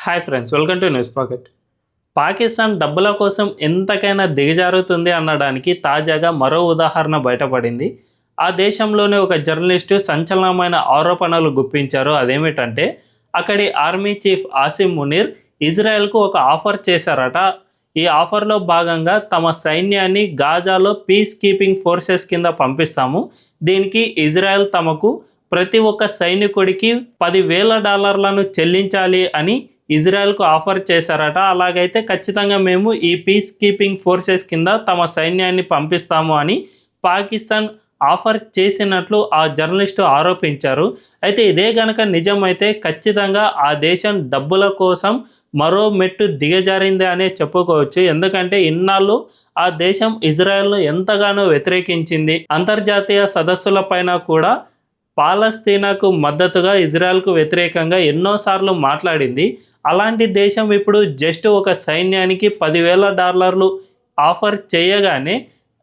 Hi friends, welcome to news pocket. Pakistan డబ్బుల కోసం ఎంతకైనా దిగజారుతుంది అనడానికి తాజాగా మరో ఉదాహరణ బయటపడింది. ఆ దేశంలోని ఒక జర్నలిస్టు సంచలనమైన ఆరోపణలు గుప్పించారు. అదేమిటంటే అక్కడి ఆర్మీ చీఫ్ ఆసిమ్ మునీర్ ఇజ్రాయెల్కు ఒక ఆఫర్ చేశారట. ఈ ఆఫర్లో భాగంగా తమ సైన్యాన్ని గాజాలో పీస్ కీపింగ్ ఫోర్సెస్ కింద పంపిస్తాము. దీనికి ఇజ్రాయెల్ తమకు ప్రతి ఒక్క సైనికుడికి $10,000 చెల్లించాలి అని ఇజ్రాయెల్కు ఆఫర్ చేశారట. అలాగైతే ఖచ్చితంగా మేము ఈ పీస్ కీపింగ్ ఫోర్సెస్ కింద తమ సైన్యాన్ని పంపిస్తాము అని పాకిస్తాన్ ఆఫర్ చేసినట్లు ఆ జర్నలిస్టు ఆరోపించారు. అయితే ఇదే గనక నిజమైతే ఖచ్చితంగా ఆ దేశం డబ్బుల కోసం మరో మెట్టు దిగజారింది అనే చెప్పుకోవచ్చు. ఎందుకంటే ఇన్నాళ్ళు ఆ దేశం ఇజ్రాయెల్ను ఎంతగానో వ్యతిరేకించింది. అంతర్జాతీయ సదస్సులపైన కూడా పాలస్తీనాకు మద్దతుగా ఇజ్రాయెల్కు వ్యతిరేకంగా ఎన్నోసార్లు మాట్లాడింది. అలాంటి దేశం ఇప్పుడు జస్ట్ ఒక సైన్యానికి $10,000 ఆఫర్ చేయగానే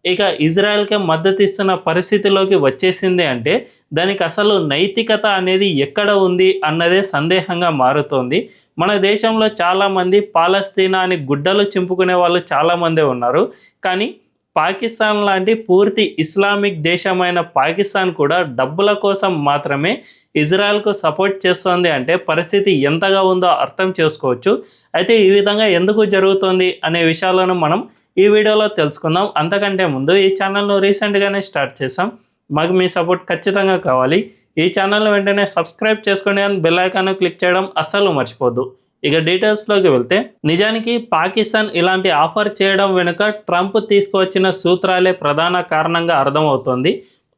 ఇక ఇజ్రాయెల్కే మద్దతు ఇస్తున్న పరిస్థితిలోకి వచ్చేసింది. అంటే దానికి అసలు నైతికత అనేది ఎక్కడ ఉంది అన్నదే సందేహంగా మారుతోంది. మన దేశంలో చాలామంది పాలస్తీనా అని గుడ్డలు చింపుకునే వాళ్ళు చాలామందే ఉన్నారు. కానీ పాకిస్తాన్ లాంటి పూర్తి ఇస్లామిక్ దేశమైన పాకిస్తాన్ కూడా డబ్బుల కోసం మాత్రమే ఇజ్రాయెల్కు సపోర్ట్ చేస్తోంది. అంటే పరిస్థితి ఎంతగా ఉందో అర్థం చేసుకోవచ్చు. అయితే ఈ విధంగా ఎందుకు జరుగుతుంది అనే విషయాలను మనం ఈ వీడియోలో తెలుసుకుందాం. అంతకంటే ముందు ఈ ఛానల్ను రీసెంట్గానే స్టార్ట్ చేసాం. మాకు మీ సపోర్ట్ ఖచ్చితంగా కావాలి. ఈ ఛానల్ను వెంటనే సబ్స్క్రైబ్ చేసుకోండి అని బెల్ ఐకాన్ క్లిక్ చేయడం అస్సలు మర్చిపోద్దు. ఇక డీటెయిల్స్లోకి వెళ్తే, నిజానికి పాకిస్తాన్ ఇలాంటి ఆఫర్ చేయడం వెనుక ట్రంప్ తీసుకువచ్చిన సూత్రాలే ప్రధాన కారణంగా అర్థమవుతోంది.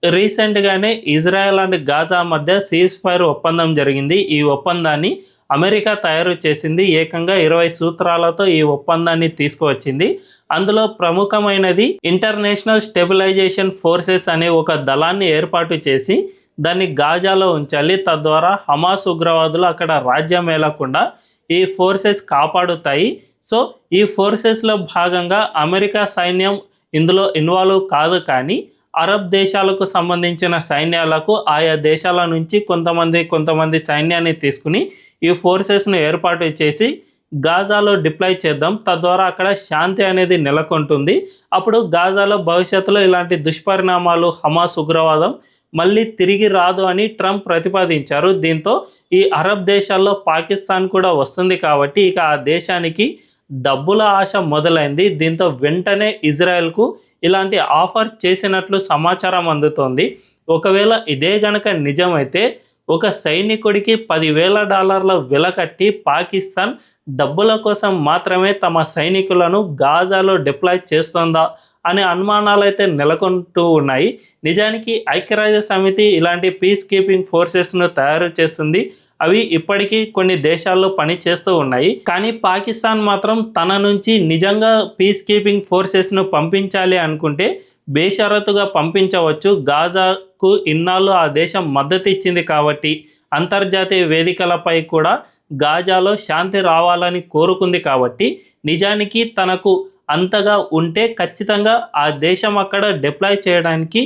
రీసెంట్గానే ఇజ్రాయెల్ అండ్ గాజా మధ్య సీజ్ ఫైర్ ఒప్పందం జరిగింది. ఈ ఒప్పందాన్ని అమెరికా తయారు చేసింది. ఏకంగా 20 సూత్రాలతో ఈ ఒప్పందాన్ని తీసుకువచ్చింది. అందులో ప్రముఖమైనది ఇంటర్నేషనల్ స్టెబిలైజేషన్ ఫోర్సెస్ అనే ఒక దళాన్ని ఏర్పాటు చేసి దాన్ని గాజాలో ఉంచాలి. తద్వారా హమాస్ ఉగ్రవాదులు అక్కడ రాజ్యం ఏలకుండా ఈ ఫోర్సెస్ కాపాడుతాయి. సో ఈ ఫోర్సెస్లో భాగంగా అమెరికా సైన్యం ఇందులో ఇన్వాల్వ్ కాదు. కానీ అరబ్ దేశాలకు సంబంధించిన సైన్యాలకు ఆయా దేశాల నుంచి కొంతమంది సైన్యాన్ని తీసుకుని ఈ ఫోర్సెస్ను ఏర్పాటు చేసి గాజాలో డిప్లాయ్ చేద్దాం. తద్వారా అక్కడ శాంతి అనేది నెలకొంటుంది. అప్పుడు గాజాలో భవిష్యత్తులో ఇలాంటి దుష్పరిణామాలు, హమాస్ ఉగ్రవాదం మళ్ళీ తిరిగి రాదు అని ట్రంప్ ప్రతిపాదించారు. దీంతో ఈ అరబ్ దేశాల్లో పాకిస్తాన్ కూడా వస్తుంది కాబట్టి ఇక ఆ దేశానికి డబ్బుల ఆశ మొదలైంది. దీంతో వెంటనే ఇజ్రాయెల్కు ఇలాంటి ఆఫర్ చేసినట్లు సమాచారం అందుతోంది. ఒకవేళ ఇదే గనక నిజమైతే ఒక సైనికుడికి $10,000 వెల కట్టి పాకిస్తాన్ డబ్బుల కోసం మాత్రమే తమ సైనికులను గాజాలో డిప్లాయ్ చేస్తుందా అనే అనుమానాలు అయితే నెలకొంటూ ఉన్నాయి. నిజానికి ఐక్యరాజ్య సమితి ఇలాంటి పీస్ కీపింగ్ ఫోర్సెస్ను తయారు చేస్తుంది. అవి ఇప్పటికీ కొన్ని దేశాల్లో పని చేస్తూ ఉన్నాయి. కానీ పాకిస్తాన్ మాత్రం తన నుంచి నిజంగా పీస్ కీపింగ్ ఫోర్సెస్ను పంపించాలి అనుకుంటే బేషరతుగా పంపించవచ్చు. గాజాకు ఇన్నాళ్ళు ఆ దేశం మద్దతు ఇచ్చింది కాబట్టి అంతర్జాతీయ వేదికలపై కూడా గాజాలో శాంతి రావాలని కోరుకుంది కాబట్టి నిజానికి తనకు అంతగా ఉంటే ఖచ్చితంగా ఆ దేశం అక్కడ డిప్లాయ్ చేయడానికి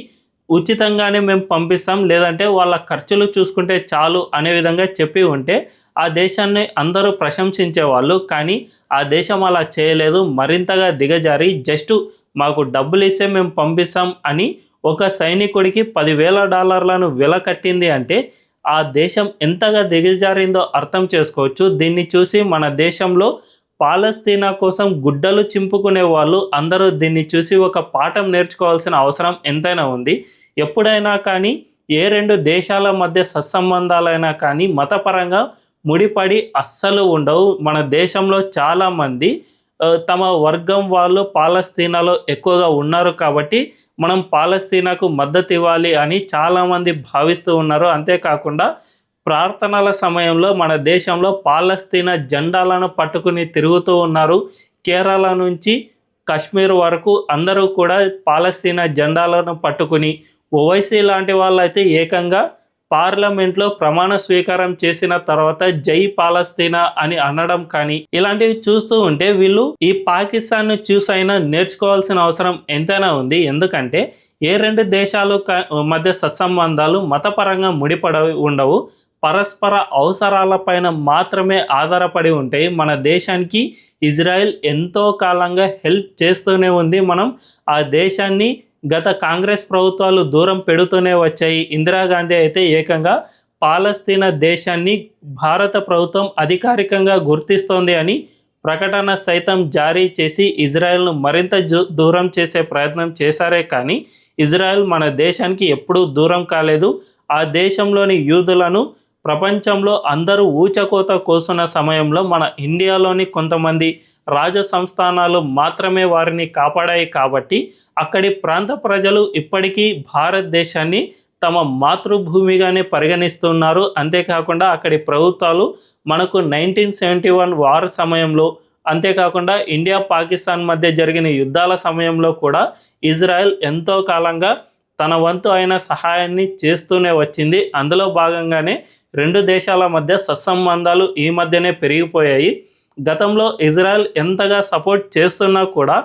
ఉచితంగానే మేము పంపిస్తాం, లేదంటే వాళ్ళ ఖర్చులు చూసుకుంటే చాలు అనే విధంగా చెప్పి ఉంటే ఆ దేశాన్ని అందరూ ప్రశంసించేవాళ్ళు. కానీ ఆ దేశం అలా చేయలేదు. మరింతగా దిగజారి జస్ట్ మాకు డబ్బులు ఇస్తే మేము పంపిస్తాం అని ఒక సైనికుడికి $10,000 వెల కట్టింది. అంటే ఆ దేశం ఎంతగా దిగజారిందో అర్థం చేసుకోవచ్చు. దీన్ని చూసి మన దేశంలో పాలస్తీనా కోసం గుడ్డలు చింపుకునే వాళ్ళు అందరూ దీన్ని చూసి ఒక పాఠం నేర్చుకోవాల్సిన అవసరం ఎంతైనా ఉంది. ఎప్పుడైనా కానీ ఏ రెండు దేశాల మధ్య సత్సంబంధాలైనా కానీ మతపరంగా ముడిపడి అస్సలు ఉండవు. మన దేశంలో చాలామంది తమ వర్గం వాళ్ళు పాలస్తీనాలో ఎక్కువగా ఉన్నారు కాబట్టి మనం పాలస్తీనాకు మద్దతు ఇవ్వాలి అని చాలామంది భావిస్తూ ఉన్నారు. అంతేకాకుండా ప్రార్థనల సమయంలో మన దేశంలో పాలస్తీనా జెండాలను పట్టుకుని తిరుగుతూ ఉన్నారు. కేరళ నుంచి కశ్మీర్ వరకు అందరూ కూడా పాలస్తీనా జెండాలను పట్టుకుని, ఓవైసీ లాంటి వాళ్ళైతే ఏకంగా పార్లమెంట్లో ప్రమాణ స్వీకారం చేసిన తర్వాత జై పాలస్తీనా అని అనడం కానీ ఇలాంటివి చూస్తూ ఉంటే వీళ్ళు ఈ పాకిస్తాన్ను చూసైనా నేర్చుకోవాల్సిన అవసరం ఎంతైనా ఉంది. ఎందుకంటే ఏ రెండు దేశాలు మధ్య సత్సంబంధాలు మతపరంగా ముడిపడవి ఉండవు. పరస్పర అవసరాలపైన మాత్రమే ఆధారపడి ఉంటాయి. మన దేశానికి ఇజ్రాయెల్ ఎంతో కాలంగా హెల్ప్ చేస్తూనే ఉంది. మనం ఆ దేశాన్ని గత కాంగ్రెస్ ప్రభుత్వాలు దూరం పెడుతూనే వచ్చాయి. ఇందిరాగాంధీ అయితే ఏకంగా పాలస్తీనా దేశాన్ని భారత ప్రభుత్వం అధికారికంగా గుర్తిస్తోంది అని ప్రకటన సైతం జారీ చేసి ఇజ్రాయెల్ను మరింత దూరం చేసే ప్రయత్నం చేశారే కానీ ఇజ్రాయెల్ మన దేశానికి ఎప్పుడూ దూరం కాలేదు. ఆ దేశంలోని యూదులను ప్రపంచంలో అందరూ ఊచకోత కోసున్న సమయంలో మన ఇండియాలోని కొంతమంది రాజ సంస్థానాలు మాత్రమే వారిని కాపాడాయి. కాబట్టి అక్కడి ప్రాంత ప్రజలు ఇప్పటికీ భారతదేశాన్ని తమ మాతృభూమిగానే పరిగణిస్తున్నారు. అంతేకాకుండా అక్కడి ప్రభుత్వాలు మనకు 1971 వార్ సమయంలో, అంతేకాకుండా ఇండియా పాకిస్తాన్ మధ్య జరిగిన యుద్ధాల సమయంలో కూడా ఇజ్రాయెల్ ఎంతో కాలంగా తన వంతు అయిన సహాయాన్ని చేస్తూనే వచ్చింది. అందులో భాగంగానే రెండు దేశాల మధ్య సత్సంబంధాలు ఈ మధ్యనే పెరిగిపోయాయి. గతంలో ఇజ్రాయెల్ ఎంతగా సపోర్ట్ చేస్తున్నా కూడా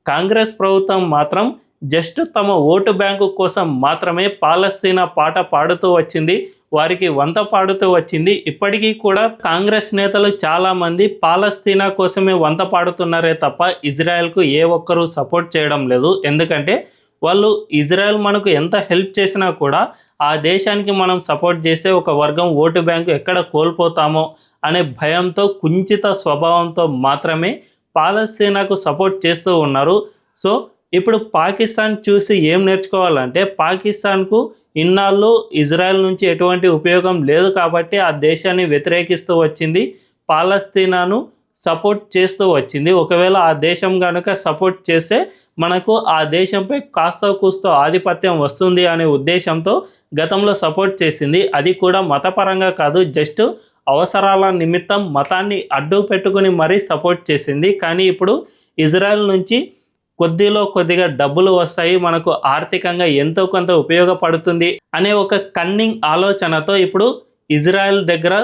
కాంగ్రెస్ ప్రభుత్వం మాత్రం జస్ట్ తమ ఓటు బ్యాంకు కోసం మాత్రమే పాలస్తీనా పాట పాడుతూ వచ్చింది, వారికి వంత పాడుతూ వచ్చింది. ఇప్పటికీ కూడా కాంగ్రెస్ నేతలు చాలామంది పాలస్తీనా కోసమే వంత పాడుతున్నారే తప్ప ఇజ్రాయెల్కు ఏ ఒక్కరూ సపోర్ట్ చేయడం లేదు. ఎందుకంటే వాళ్ళు ఇజ్రాయెల్ మనకు ఎంత హెల్ప్ చేసినా కూడా ఆ దేశానికి మనం సపోర్ట్ చేసే ఒక వర్గం ఓటు బ్యాంకు ఎక్కడ కోల్పోతామో అనే భయంతో, కుంచిత స్వభావంతో మాత్రమే పాలస్తీనాకు సపోర్ట్ చేస్తూ ఉన్నారు. సో ఇప్పుడు పాకిస్తాన్ చూసి ఏం నేర్చుకోవాలంటే, పాకిస్తాన్కు ఇన్నాళ్ళు ఇజ్రాయెల్ నుంచి ఎటువంటి ఉపయోగం లేదు కాబట్టి ఆ దేశాన్ని వ్యతిరేకిస్తూ వచ్చింది, పాలస్తీనాను సపోర్ట్ చేస్తూ వచ్చింది. ఒకవేళ ఆ దేశం కనుక సపోర్ట్ చేస్తే మనకు ఆ దేశంపై కాస్త కూస్తో ఆధిపత్యం వస్తుంది అనే ఉద్దేశంతో గతంలో సపోర్ట్ చేసింది. అది కూడా మతపరంగా కాదు, జస్ట్ అవసరాల నిమిత్తం మతాన్ని అడ్డు పెట్టుకుని మరీ సపోర్ట్ చేసింది. కానీ ఇప్పుడు ఇజ్రాయెల్ నుంచి కొద్దిగా డబ్బులు వస్తాయి, మనకు ఆర్థికంగా ఎంతో కొంత ఉపయోగపడుతుంది అనే ఒక కన్నింగ్ ఆలోచనతో ఇప్పుడు ఇజ్రాయెల్ దగ్గర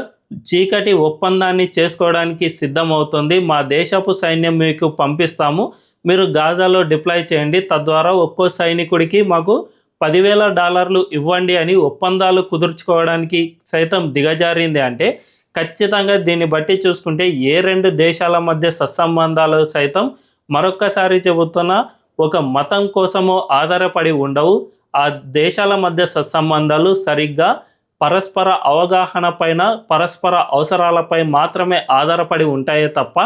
చీకటి ఒప్పందాన్ని చేసుకోవడానికి సిద్ధమవుతుంది. మా దేశపు సైన్యం మీకు పంపిస్తాము, మీరు గాజాలో డిప్లాయ్ చేయండి, తద్వారా ఒక్కో సైనికుడికి మాకు $10,000 ఇవ్వండి అని ఒప్పందాలు కుదుర్చుకోవడానికి సైతం దిగజారింది. అంటే ఖచ్చితంగా దీన్ని బట్టి చూసుకుంటే ఏ రెండు దేశాల మధ్య సత్సంబంధాలు సైతం మరొక్కసారి చెబుతున్నా ఒక మతం కోసమో ఆధారపడి ఉండవు. ఆ దేశాల మధ్య సత్సంబంధాలు సరిగ్గా పరస్పర అవగాహన పైన, పరస్పర అవసరాలపై మాత్రమే ఆధారపడి ఉంటాయే తప్ప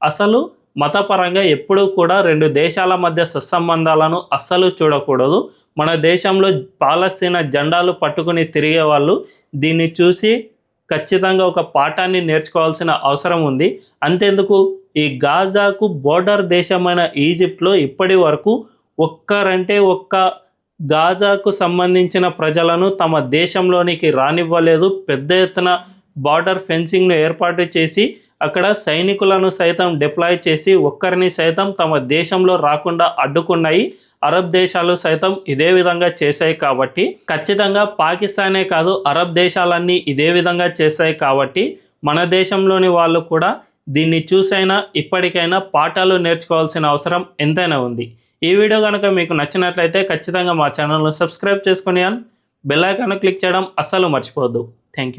అసలు మతపరంగా ఎప్పుడూ కూడా రెండు దేశాల మధ్య సత్సంబంధాలను అస్సలు చూడకూడదు. మన దేశంలో పాలస్తీనా జెండాలు పట్టుకుని తిరిగే వాళ్ళు దీన్ని చూసి ఖచ్చితంగా ఒక పాఠాన్ని నేర్చుకోవాల్సిన అవసరం ఉంది. అంతెందుకు, ఈ గాజాకు బోర్డర్ దేశమైన ఈజిప్ట్లో ఇప్పటి వరకు ఒక్క గాజాకు సంబంధించిన ప్రజలను తమ దేశంలోనికి రానివ్వలేదు. పెద్ద ఎత్తున బార్డర్ ఫెన్సింగ్ను ఏర్పాటు చేసి అక్కడ సైనికులను సైతం డిప్లాయ్ చేసి ఒక్కరిని సైతం తమ దేశంలో రాకుండా అడ్డుకున్నాయి. అరబ్ దేశాలు సైతం ఇదే విధంగా చేశాయి. కాబట్టి ఖచ్చితంగా పాకిస్తానే కాదు, అరబ్ దేశాలన్నీ ఇదే విధంగా చేశాయి. కాబట్టి మన దేశంలోని వాళ్ళు కూడా దీన్ని చూసైనా ఇప్పటికైనా పాఠాలు నేర్చుకోవాల్సిన అవసరం ఎంతైనా ఉంది. ఈ వీడియో కనుక మీకు నచ్చినట్లయితే ఖచ్చితంగా మా ఛానల్ను సబ్స్క్రైబ్ చేసుకుని బెల్ ఐకాన్ క్లిక్ చేయడం అస్సలు మర్చిపోవద్దు. Thank you.